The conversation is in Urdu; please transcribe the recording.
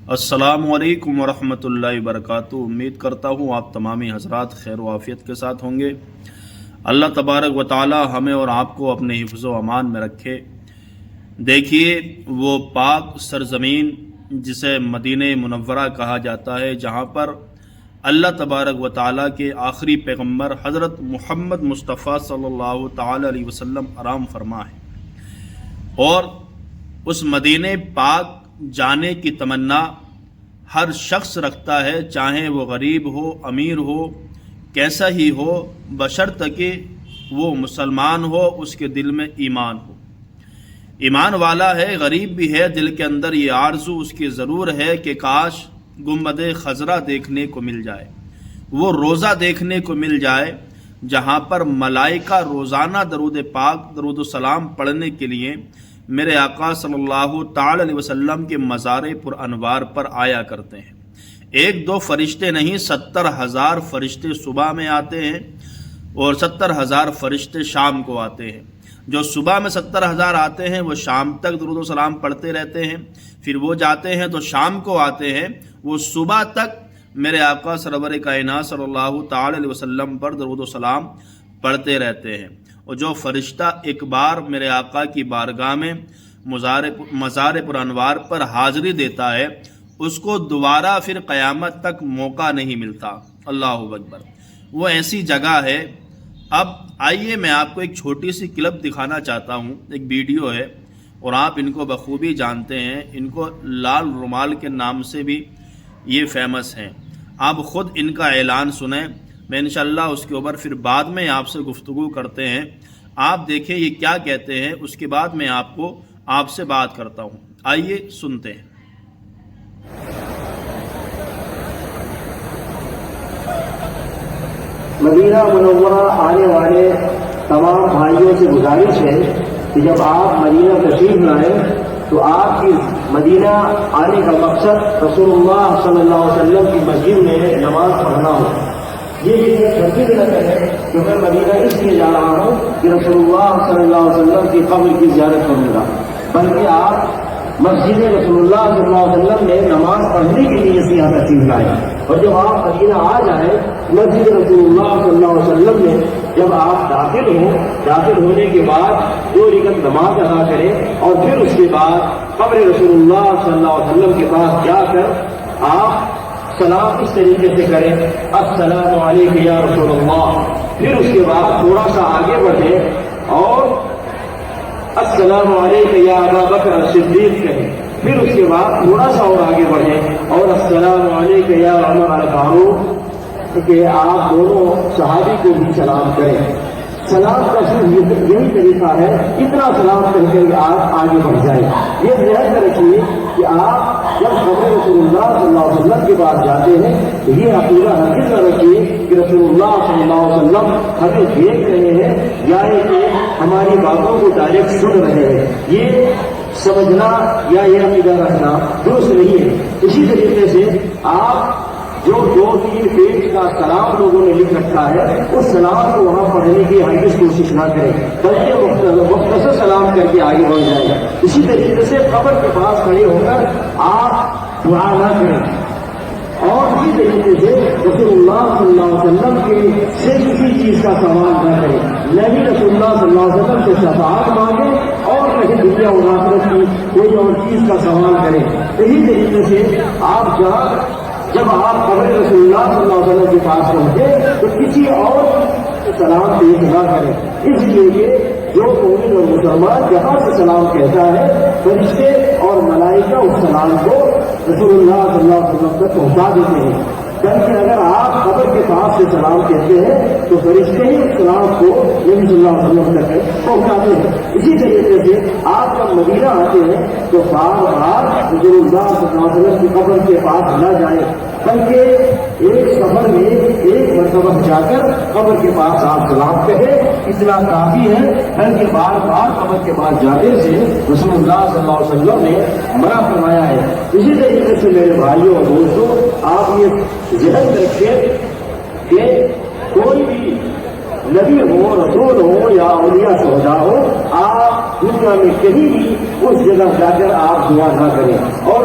السلام علیکم ورحمۃ اللہ وبرکاتہ۔ امید کرتا ہوں آپ تمامی حضرات خیر و عافیت کے ساتھ ہوں گے۔ اللہ تبارک و تعالی ہمیں اور آپ کو اپنے حفظ و امان میں رکھے۔ دیکھیے وہ پاک سرزمین جسے مدینہ منورہ کہا جاتا ہے، جہاں پر اللہ تبارک و تعالی کے آخری پیغمبر حضرت محمد مصطفیٰ صلی اللہ تعالی علیہ وسلم آرام فرما ہے، اور اس مدینہ پاک جانے کی تمنا ہر شخص رکھتا ہے، چاہے وہ غریب ہو، امیر ہو، کیسا ہی ہو، بشرط کہ وہ مسلمان ہو، اس کے دل میں ایمان ہو۔ ایمان والا ہے، غریب بھی ہے، دل کے اندر یہ آرزو اس کی ضرور ہے کہ کاش گنبد خضرا دیکھنے کو مل جائے، وہ روزہ دیکھنے کو مل جائے جہاں پر ملائکہ روزانہ درود پاک، درود و سلام پڑھنے کے لیے میرے آقا صلی اللہ تعالی علیہ وسلم کے مزار پر انوار پر آیا کرتے ہیں۔ ایک دو فرشتے نہیں، 70,000 فرشتے صبح میں آتے ہیں اور 70,000 فرشتے شام کو آتے ہیں۔ جو صبح میں 70,000 آتے ہیں وہ شام تک درود و سلام پڑھتے رہتے ہیں، پھر وہ جاتے ہیں تو شام کو آتے ہیں، وہ صبح تک میرے آقا سرور کائنات صلی اللہ تعالی علیہ وسلم پر درود و سلام پڑھتے رہتے ہیں۔ اور جو فرشتہ ایک بار میرے آقا کی بارگاہ میں مزار پر انوار پر حاضری دیتا ہے، اس کو دوبارہ پھر قیامت تک موقع نہیں ملتا۔ اللہ اکبر، وہ ایسی جگہ ہے۔ اب آئیے میں آپ کو ایک چھوٹی سی کلپ دکھانا چاہتا ہوں، ایک ویڈیو ہے، اور آپ ان کو بخوبی جانتے ہیں، ان کو لال رومال کے نام سے بھی یہ فیمس ہیں۔ آپ خود ان کا اعلان سنیں، میں انشاءاللہ اس کے اوپر پھر بعد میں آپ سے گفتگو کرتے ہیں۔ آپ دیکھیں یہ کیا کہتے ہیں، اس کے بعد میں آپ سے بات کرتا ہوں۔ آئیے سنتے ہیں۔ مدینہ منورہ آنے والے تمام بھائیوں سے گزارش ہے کہ جب آپ مدینہ تشریف لائیں تو آپ کی مدینہ آنے کا مقصد رسول اللہ صلی اللہ علیہ وسلم کی مسجد میں نماز پڑھنا ہو۔ یہ خرید نہ کریں کہ میں مدینہ اس لیے جا رہا ہوں کہ رسول اللہ صلی اللہ علیہ وسلم کی قبر کی زیارت کروں گا، بلکہ آپ مسجد رسول اللہ صلی اللہ علیہ وسلم میں نماز پڑھنے کے لیے اس یہاں تشریف لائیں۔ اور جب آپ مدینہ آ جائیں مسجد رسول اللہ صلی اللہ علیہ وسلم میں جب آپ داخل ہونے کے بعد 2 رکعت نماز ادا کریں، اور پھر اس کے بعد قبر رسول اللہ صلی اللہ علیہ وسلم کے پاس جا کر آپ سلام اس طریقے سے کریں، السلام علیکم یا رسول اللہ۔ پھر اس کے بعد تھوڑا سا آگے بڑھیں اور السلام علیکم یا ابا بکر صدیق کہیں۔ پھر اس کے بعد تھوڑا سا اور آگے بڑھیں اور السلام علیکم یا عمر الفاروق، کہ آپ دونوں صحابی کو بھی سلام کریں۔ سلام کا صرف یہی طریقہ ہے، اتنا سلام کر کے آپ آگے بڑھ جائیں۔ یہ ذہن میں رکھیے کہ آپ جب قبر رسول اللہ صلی اللہ علیہ وسلم کے پاس جاتے ہیں تو یہ عقیدہ ہرگز نہ رکھیے کہ رسول اللہ صلی اللہ علیہ وسلم ہمیں دیکھ رہے ہیں یا کہ ہماری باتوں کو ڈائریکٹ سن رہے ہیں۔ یہ سمجھنا یا یہ عقیدہ رکھنا درست نہیں ہے۔ اسی طریقے سے آپ جو 2-3 پیج کا سلام لوگوں نے لکھ رکھا ہے، اس سلام کو وہاں پڑھنے کی ہرگز کوشش نہ کریں، بلکہ مختصر سلام کر کے آگے بڑھ جائے گا۔ اسی طریقے سے قبر کے پاس کھڑے ہو کر آپ دعا نہ کریں، اور اسی طریقے سے رسول اللہ صلی اللہ علیہ وسلم کے سے کسی چیز کا سوال نہ کریں، نہ بھی رسول اللہ صلی اللہ علیہ وسلم سے شفاعت مانگیں اور نہ ہی دنیا و آخرت کی کوئی اور چیز کا سوال کریں۔ اسی طریقے سے آپ جب آپ قبر رسول اللہ صلی اللہ علیہ وسلم کے پاس پہنچے تو کسی اور سلام پیش نہ کریں، اس لیے کہ جو مومن اور مسلمان جہاں سے سلام کہتا ہے فرشتے اور ملائکہ اس سلام کو رسول اللہ صلی اللہ علیہ وسلم تک پہنچا دیتے ہیں۔ بلکہ اگر آپ قبر کے پاس سے سلام کہتے ہیں تو فرشتے ہی اس سلام کو نبی صلی اللہ علیہ وسلم تک پہنچاتے ہیں۔ اسی طریقے سے آپ جب مدینہ آتے ہیں تو بار بار رسول اللہ صلی اللہ علیہ وسلم کی قبر کے پاس نہ جائیں، بلکہ ایک سفر میں ایک مرتبہ جا کر قبر کے پاس آپ سلام کہیں، اتنا کافی ہے۔ بلکہ بار بار قبر کے پاس جانے سے رسول اللہ صلی اللہ علیہ وسلم نے منع فرمایا ہے۔ اسی طریقے سے میرے بھائیوں اور دوستوں، آپ یہ ذہن رکھیں کہ کوئی بھی نبی ہو، رسول ہو یا اولیاء شہداء ہو، آپ دنیا میں کہیں بھی اس جگہ جا کر آپ دعا نہ کریں اور